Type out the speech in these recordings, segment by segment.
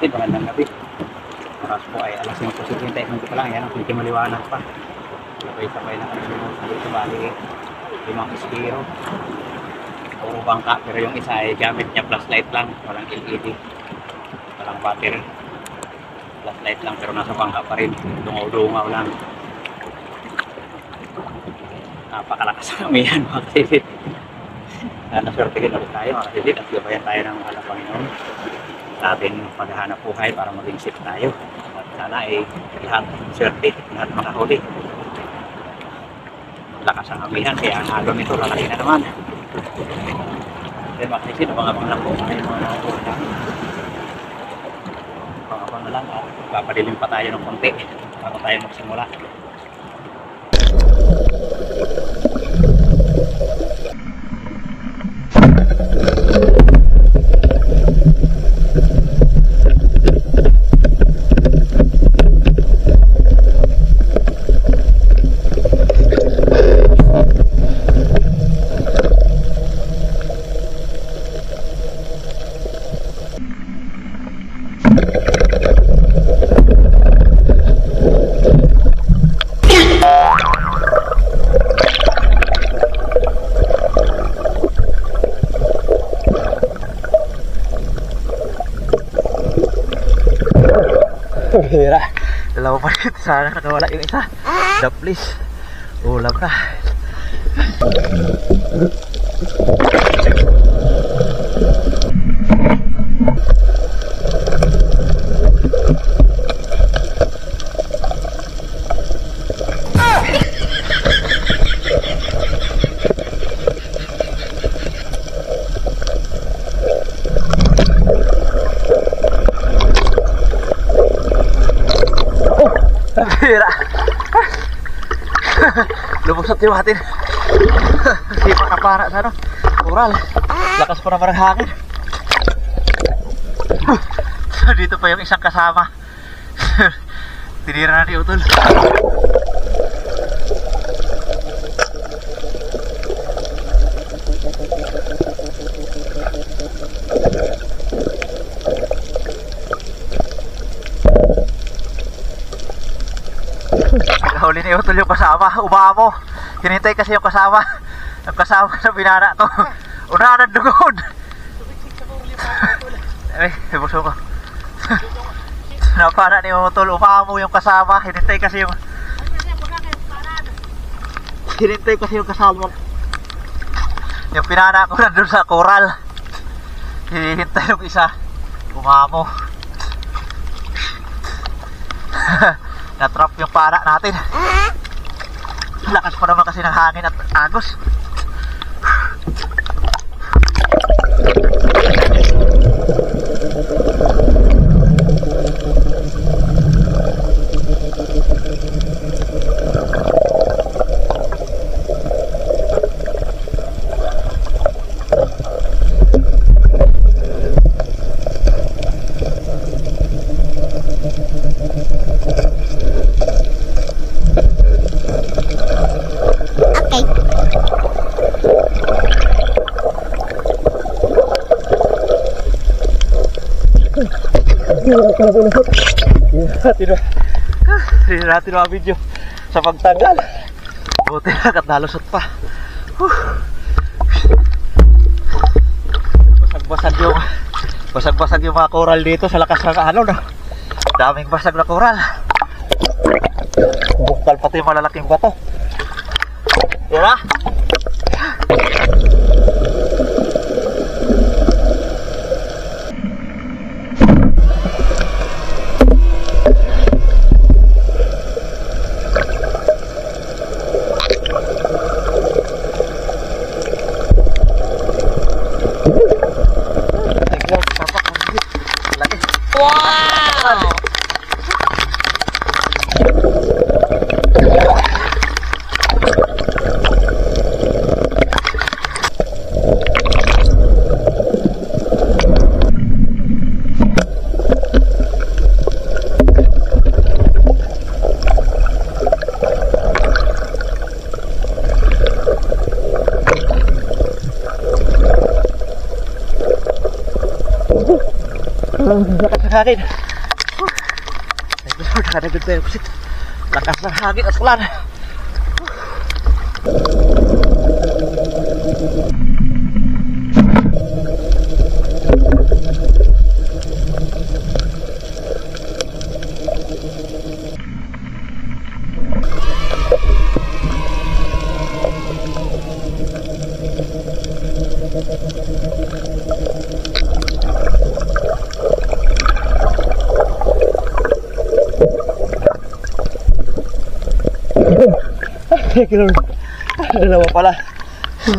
kapatid, magandang gabi. Oras po ay alas 5:50 pa lang. Yan, medyo maliwanag pa. Sabay-sabay na kami dito, bali 5 iskiro. Puro bangka, pero yung isa ay gamit niya flashlight lang, walang LED, walang battery. Flashlight lang pero nasa bangka pa rin, dungaw-dungaw lang. Napakalakas ang amihan mga kasidit. Sana swertihin ulit tayo mga kasidit at gabayan tayo ng mahal na Panginoon sa ating paghahanap buhay para maging safe tayo. At sana ay lahat swerte, lahat makahuli. Lakas ang amihan, kaya ang alon nito lalaki na naman. Then mga kasidit, abang-abang lang po tayo mga nakakita. Abang-abang na lang at papadilim pa tayo ng konti bago tayo magsimula. Hira, dalawa pa rin. Sana nakawala yung isa. Daplis, ulam na. Hira. Lumusot yung atin. Hindi makapara sa ano, kural. Lakas pa naman ang hangin. Dito pa yung isang kasama. Tinira na ni Utol. Huli ni Utol yung kasama, umamo. Hinintay kasi yung kasama. Yung kasama sa binana to. Unahan ang dugod. Ay, buso ko. Napana ni Utol, umamo yung kasama. Hinintay kasi yung kasama. Yung binana ko nandun sa koral. Hinintay yung isa. Umamo. Na-trap yung para natin. Lakas pa naman kasi ng hangin at agos. Hindi natin mga video sa pagtanggal. Buti na kat nalusot pa. Basag-basag yung mga coral dito sa lakas ng alon. Daming basag na coral. Bukal pati yung malalaking bato. Diba? Lakas ng hangin. Thank you Lord, nakadagdag tayo pusit. Lakas ng hangin at ulan. Thank you Lord. Dalawa pala.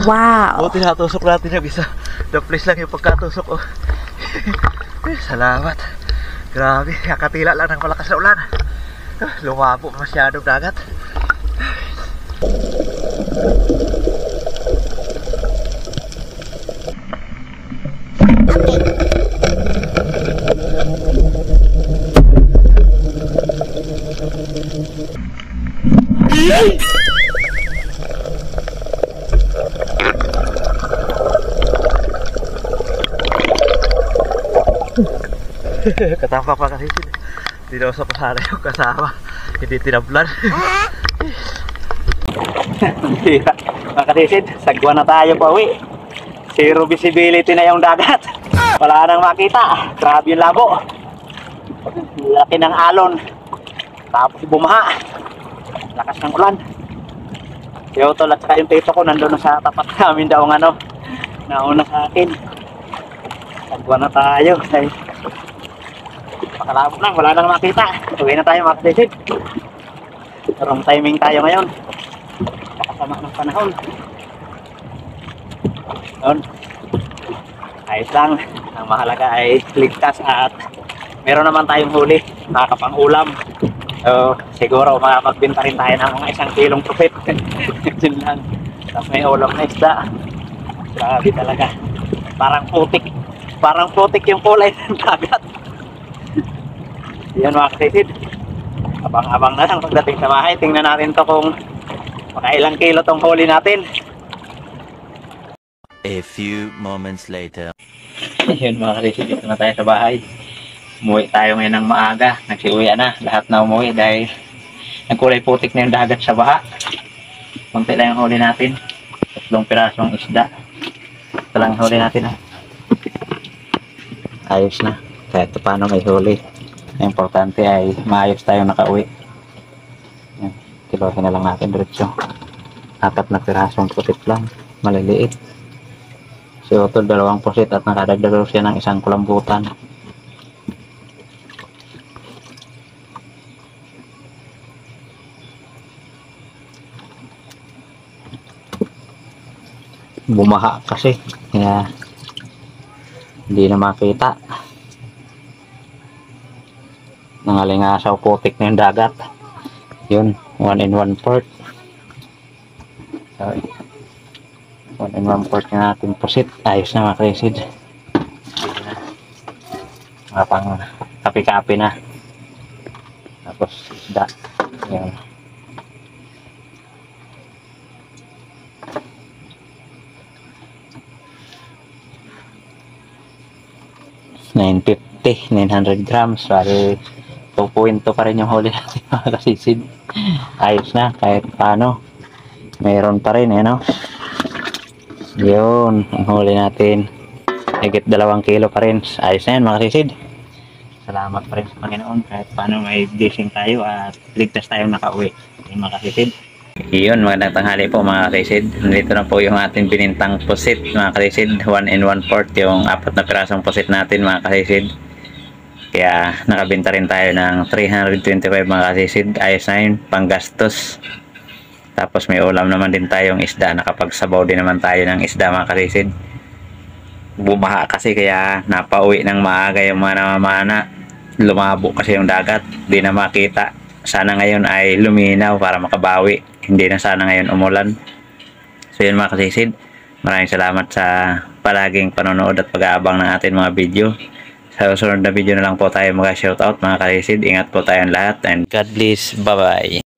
Wow. Buti natusok natin yung isa. The place lang yung pagkatusok ko. Salamat. Grabe, kakatila lang ng malakas na ulan. Lumabo masyadong dagat. Katampak pa kasi sila. Hindi daw sa pasara yung kasama. Hindi tinablan. Mga kasisid, sagwa na tayo pa uwi. Zero visibility na yung dagat. Wala nang makita. Grabe yung labo. Laki ng alon. Tapos bumaha. Lakas ng ulan. Si Otol at saka yung tito ko nandun na sa tapat namin daw ng ano. Nauna sa akin. Sagwa na tayo. Ay, pakalabot lang, wala nang makita. Uwi na tayo mga kasisid. Wrong timing tayo ngayon. Pakasama ng panahon. Yun. Ayos lang. Ang mahalaga ay ligtas at meron naman tayong huli. Makakapang-ulam. So, siguro makapagbenta rin tayo ng mga 1 kilong profit. Yun lang. Tapos may ulam na isda. Grabe talaga. Parang putik. Parang putik yung kulay ng dagat. Yan mga kasisid. Abang-abang na lang pagdating sa bahay. Tingnan natin to kung makailang kilo tong huli natin. A few moments later. Yun mga kasisid, dito na tayo sa bahay. Umuwi tayo ngayon ng maaga. Nagsiuwian na. Lahat na umuwi dahil nagkulay putik na yung dagat sa baha. Kunti lang yung huli natin. 3 pirasong isda. Ito lang yung huli natin. Ayos na. Kahit paano may huli. Ang importante ay maayos tayong nakauwi. Yan. Kilohin na lang natin diretso. 4 na pirasong putit lang. Maliliit. Si Otol 2 pusit at nakadagdag siya ng 1 kulambutan. Bumaha kasi. Kaya hindi na makita. Nangalingasaw putik na yung dagat. Yun, 1 in 1 port. Sorry. 1 in 1 port na natin pusit. Ayos na mga kasisid. Mga pang kapi-kapi na. Tapos isda. Yun. $900 grams. Sorry. 2.2 pa rin yung huli natin mga kasisid. Ayos na kahit paano. Mayroon pa rin no. Yun ang huli natin. Higit 2 kilo pa rin. Ayos na yan mga kasisid. Salamat pa rin sa Panginoon kahit paano may blessing tayo at ligtas tayong nakauwi. Yung mga kasisid. Yun, magandang tanghali po mga kasisid. Nandito na po yung ating binintang pusit mga kasisid. 1 in 1 port yung 4 na pirasong pusit natin mga kasisid. Kaya nakabenta rin tayo ng 325 mga kasisid. Ayos na yun, panggastos. Tapos may ulam naman din tayong isda. Nakapagsabaw din naman tayo ng isda mga kasisid. Bumaha kasi kaya napauwi ng maaga yung mga namamana. Lumabo kasi yung dagat. Di na makita. Sana ngayon ay luminaw para makabawi. Hindi na sana ngayon umulan. So yun mga kasisid. Maraming salamat sa palaging panonood at pag-aabang ng ating mga video. Sa susunod na video na lang po tayo mag-shoutout mga kasisid. Ingat po tayong lahat and God bless. Bye bye.